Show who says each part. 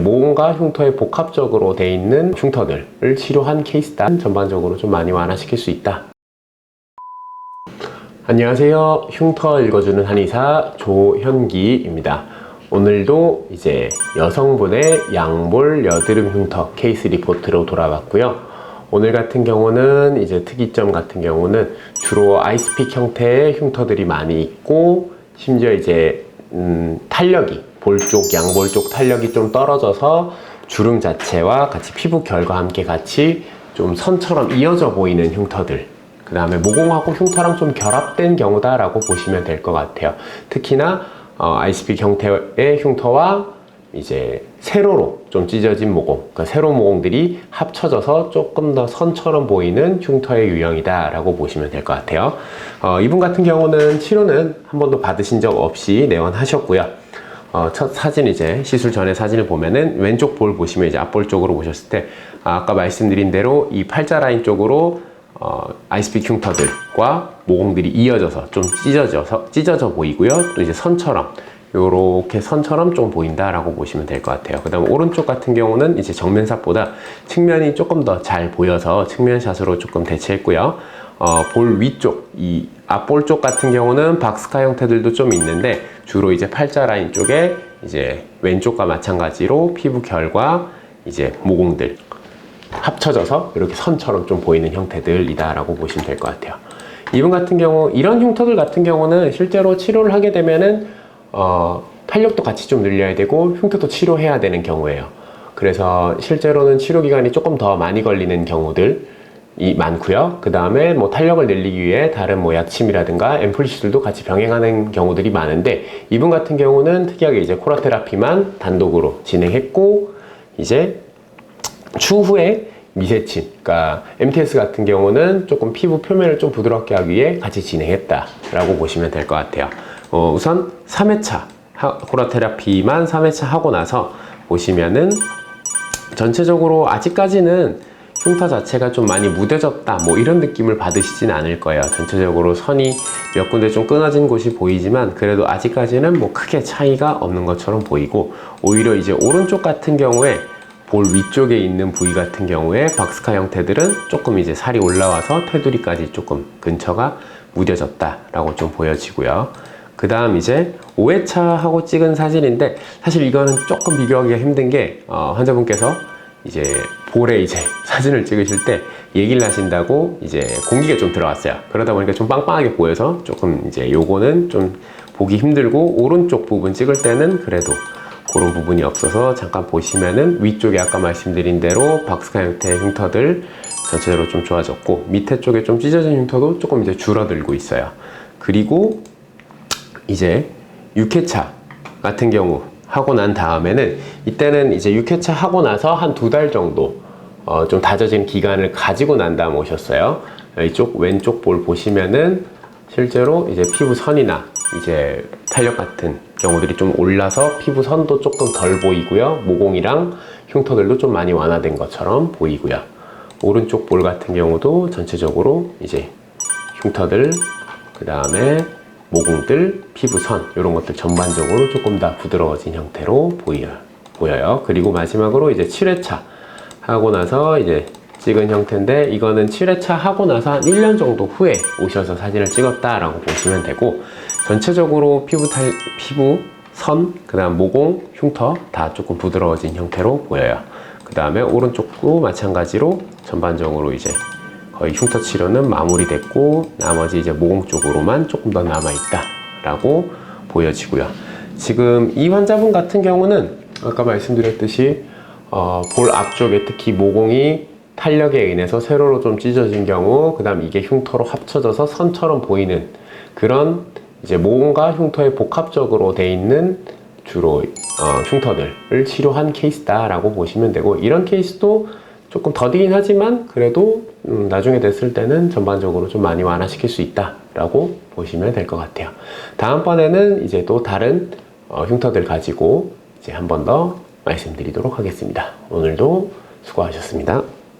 Speaker 1: 모공과 흉터에 복합적으로 되어 있는 흉터들을 치료한 케이스다. 전반적으로 좀 많이 완화시킬 수 있다. 안녕하세요. 흉터 읽어주는 한의사 조현기입니다. 오늘도 이제 여성분의 양볼 여드름 흉터 케이스 리포트로 돌아왔고요. 오늘 같은 경우는 이제 특이점 같은 경우는 주로 아이스픽 형태의 흉터들이 많이 있고, 심지어 이제 탄력이 볼 쪽, 양볼 쪽 탄력이 좀 떨어져서 주름 자체와 같이 피부 결과 함께 같이 좀 선처럼 이어져 보이는 흉터들, 그 다음에 모공하고 흉터랑 좀 결합된 경우다 라고 보시면 될 것 같아요. 특히나 아이스픽 형태의 흉터와 이제 세로로 좀 찢어진 모공, 그러니까 세로 모공들이 합쳐져서 조금 더 선처럼 보이는 흉터의 유형이다 라고 보시면 될 것 같아요. 이분 같은 경우는 치료는 한 번도 받으신 적 없이 내원하셨고요. 첫 사진, 이제 시술 전에 사진을 보면은 왼쪽 볼 보시면 이제 앞볼 쪽으로 보셨을 때, 아까 말씀드린 대로 이 팔자 라인 쪽으로 아이스픽 흉터들과 모공들이 이어져서 좀 찢어져 보이고요. 또 이제 선처럼, 요렇게 선처럼 좀 보인다라고 보시면 될 것 같아요. 그 다음 오른쪽 같은 경우는 이제 정면샷보다 측면이 조금 더 잘 보여서 측면샷으로 조금 대체했고요. 볼 위쪽, 이 앞볼 쪽 같은 경우는 박스카 형태들도 좀 있는데, 주로 이제 팔자 라인 쪽에 이제 왼쪽과 마찬가지로 피부 결과 이제 모공들 합쳐져서 이렇게 선처럼 좀 보이는 형태들이다 라고 보시면 될 것 같아요. 이분 같은 경우, 이런 흉터들 같은 경우는 실제로 치료를 하게 되면은 탄력도 같이 좀 늘려야 되고 흉터도 치료해야 되는 경우예요. 그래서 실제로는 치료 기간이 조금 더 많이 걸리는 경우들이 많고요. 그 다음에 뭐 탄력을 늘리기 위해 다른 뭐 약침이라든가 앰플리시들도 같이 병행하는 경우들이 많은데, 이분 같은 경우는 특이하게 이제 코라 테라피만 단독으로 진행했고, 이제 추후에 미세침, 그러니까 MTS 같은 경우는 조금 피부 표면을 좀 부드럽게 하기 위해 같이 진행했다라고 보시면 될 것 같아요. 우선 3회차 코라 테라피만 3회차 하고 나서 보시면은 전체적으로 아직까지는 흉터 자체가 좀 많이 무뎌졌다 뭐 이런 느낌을 받으시진 않을 거예요. 전체적으로 선이 몇 군데 좀 끊어진 곳이 보이지만 그래도 아직까지는 뭐 크게 차이가 없는 것처럼 보이고, 오히려 이제 오른쪽 같은 경우에 볼 위쪽에 있는 부위 같은 경우에 박스카 형태들은 조금 이제 살이 올라와서 테두리까지 조금 근처가 무뎌졌다 라고 좀 보여지고요. 그 다음 이제 5회차 하고 찍은 사진인데, 사실 이거는 조금 비교하기가 힘든 게, 환자분께서 이제 볼에 이제 사진을 찍으실 때 얘기를 하신다고 이제 공기가 좀 들어왔어요. 그러다 보니까 좀 빵빵하게 보여서 조금 이제 요거는 좀 보기 힘들고, 오른쪽 부분 찍을 때는 그래도 그런 부분이 없어서 잠깐 보시면은 위쪽에 아까 말씀드린 대로 박스카 형태의 흉터들 전체적으로 좀 좋아졌고, 밑에 쪽에 좀 찢어진 흉터도 조금 이제 줄어들고 있어요. 그리고 이제 6회차 같은 경우 하고 난 다음에는, 이때는 이제 6회차 하고 나서 한 2달 정도 좀 다져진 기간을 가지고 난 다음 오셨어요. 이쪽 왼쪽 볼 보시면은 실제로 이제 피부 선이나 이제 탄력 같은 경우들이 좀 올라서 피부 선도 조금 덜 보이고요. 모공이랑 흉터들도 좀 많이 완화된 것처럼 보이고요. 오른쪽 볼 같은 경우도 전체적으로 이제 흉터들, 그 다음에 모공들, 피부선 이런 것들 전반적으로 조금 더 부드러워진 형태로 보여요. 그리고 마지막으로 이제 7회차 하고 나서 이제 찍은 형태인데, 이거는 7회차 하고 나서 한 1년 정도 후에 오셔서 사진을 찍었다라고 보시면 되고, 전체적으로 피부 선, 그 다음 모공, 흉터 다 조금 부드러워진 형태로 보여요. 그 다음에 오른쪽도 마찬가지로 전반적으로 이제 거의 흉터 치료는 마무리됐고, 나머지 이제 모공 쪽으로만 조금 더 남아있다 라고 보여지고요. 지금 이 환자분 같은 경우는 아까 말씀드렸듯이 볼 앞쪽에 특히 모공이 탄력에 의해서 세로로 좀 찢어진 경우, 그 다음 이게 흉터로 합쳐져서 선처럼 보이는 그런 이제 모공과 흉터에 복합적으로 되어 있는 주로 흉터들을 치료한 케이스다 라고 보시면 되고, 이런 케이스도 조금 더디긴 하지만 그래도 나중에 됐을 때는 전반적으로 좀 많이 완화시킬 수 있다 라고 보시면 될 것 같아요. 다음번에는 이제 또 다른 흉터들 가지고 이제 한 번 더 말씀드리도록 하겠습니다. 오늘도 수고하셨습니다.